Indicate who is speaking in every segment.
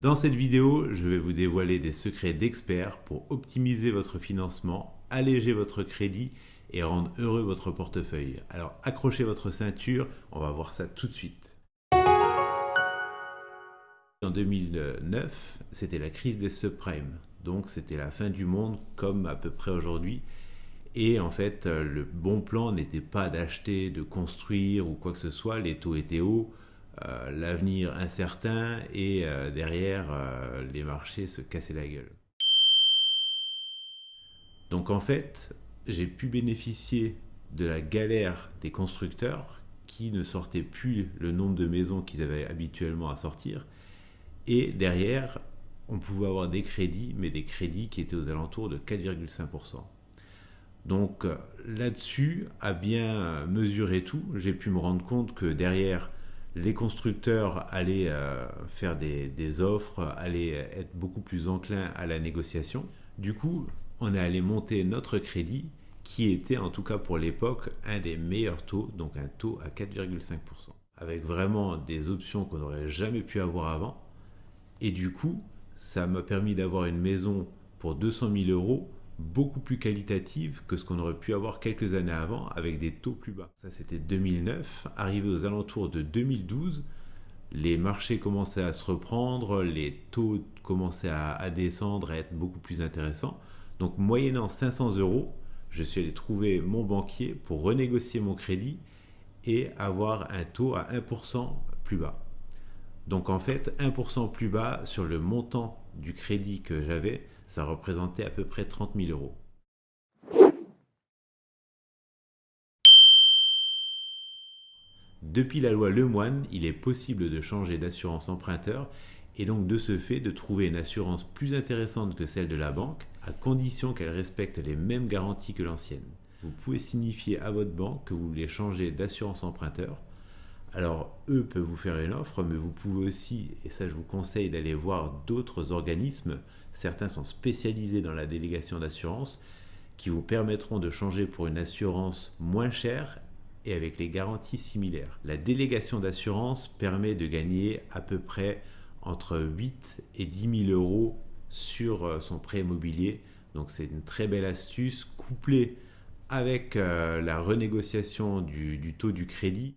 Speaker 1: Dans cette vidéo, je vais vous dévoiler des secrets d'experts pour optimiser votre financement, alléger votre crédit et rendre heureux votre portefeuille. Alors accrochez votre ceinture, on va voir ça tout de suite. En 2009, c'était la crise des subprimes, donc c'était la fin du monde comme à peu près aujourd'hui. Et en fait, le bon plan n'était pas d'acheter, de construire ou quoi que ce soit, les taux étaient hauts. L'avenir incertain et derrière les marchés se cassaient la gueule. Donc en fait, j'ai pu bénéficier de la galère des constructeurs qui ne sortaient plus le nombre de maisons qu'ils avaient habituellement à sortir. Et derrière, on pouvait avoir des crédits, mais des crédits qui étaient aux alentours de 4,5%. Donc là-dessus, à bien mesurer tout, j'ai pu me rendre compte que derrière, les constructeurs allaient faire des offres, allaient être beaucoup plus enclins à la négociation. Du coup, on est allé monter notre crédit, qui était en tout cas pour l'époque un des meilleurs taux, donc un taux à 4,5%, avec vraiment des options qu'on n'aurait jamais pu avoir avant. Et du coup, ça m'a permis d'avoir une maison pour 200 000 euros beaucoup plus qualitative que ce qu'on aurait pu avoir quelques années avant avec des taux plus bas. Ça, c'était 2009. Arrivé aux alentours de 2012, les marchés commençaient à se reprendre, les taux commençaient à descendre, à être beaucoup plus intéressants. Donc, moyennant 500 euros, je suis allé trouver mon banquier pour renégocier mon crédit et avoir un taux à 1% plus bas. Donc en fait, 1% plus bas sur le montant du crédit que j'avais, ça représentait à peu près 30 000 euros. Depuis la loi Lemoine, il est possible de changer d'assurance emprunteur et donc de ce fait de trouver une assurance plus intéressante que celle de la banque, à condition qu'elle respecte les mêmes garanties que l'ancienne. Vous pouvez signifier à votre banque que vous voulez changer d'assurance emprunteur. Alors, eux peuvent vous faire une offre, mais vous pouvez aussi, et ça je vous conseille d'aller voir d'autres organismes, certains sont spécialisés dans la délégation d'assurance, qui vous permettront de changer pour une assurance moins chère et avec les garanties similaires. La délégation d'assurance permet de gagner à peu près entre 8 et 10 000 euros sur son prêt immobilier. Donc c'est une très belle astuce, couplée avec la renégociation du taux du crédit.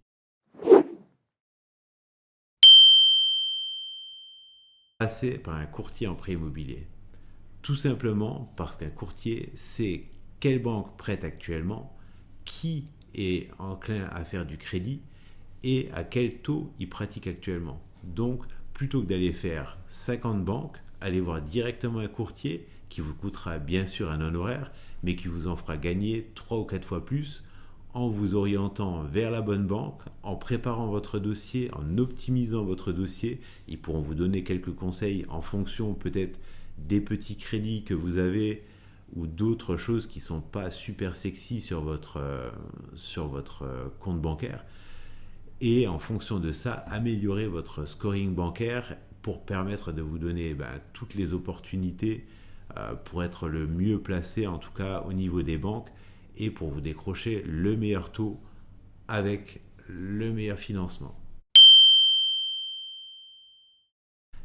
Speaker 1: Passer par un courtier en prêt immobilier. Tout simplement parce qu'un courtier sait quelle banque prête actuellement, qui est enclin à faire du crédit et à quel taux il pratique actuellement. Donc, plutôt que d'aller faire 50 banques, allez voir directement un courtier qui vous coûtera bien sûr un honoraire, mais qui vous en fera gagner 3 ou 4 fois plus en vous orientant vers la bonne banque, en préparant votre dossier, en optimisant votre dossier. Ils pourront vous donner quelques conseils en fonction peut-être des petits crédits que vous avez ou d'autres choses qui ne sont pas super sexy sur votre compte bancaire. Et en fonction de ça, améliorer votre scoring bancaire pour permettre de vous donner toutes les opportunités pour être le mieux placé, en tout cas au niveau des banques, et pour vous décrocher le meilleur taux avec le meilleur financement.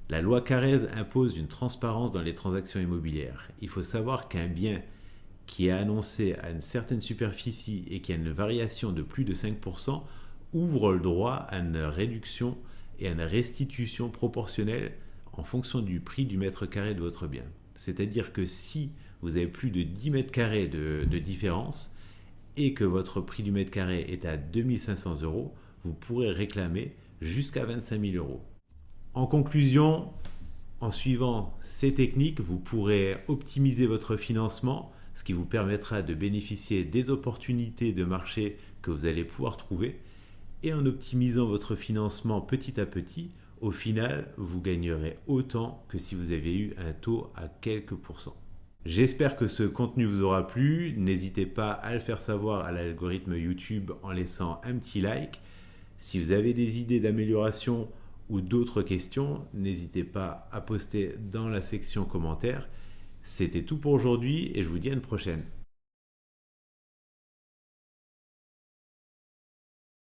Speaker 1: La loi Carrez impose une transparence dans les transactions immobilières. Il faut savoir qu'un bien qui est annoncé à une certaine superficie et qui a une variation de plus de 5% ouvre le droit à une réduction et à une restitution proportionnelle en fonction du prix du mètre carré de votre bien. C'est-à-dire que si vous avez plus de 10 mètres carrés de différence et que votre prix du mètre carré est à 2 500 euros, vous pourrez réclamer jusqu'à 25 000 euros. En conclusion, en suivant ces techniques, vous pourrez optimiser votre financement, ce qui vous permettra de bénéficier des opportunités de marché que vous allez pouvoir trouver. Et en optimisant votre financement petit à petit, au final, vous gagnerez autant que si vous aviez eu un taux à quelques pourcents. J'espère que ce contenu vous aura plu. N'hésitez pas à le faire savoir à l'algorithme YouTube en laissant un petit like. Si vous avez des idées d'amélioration ou d'autres questions, n'hésitez pas à poster dans la section commentaires. C'était tout pour aujourd'hui et je vous dis à une prochaine.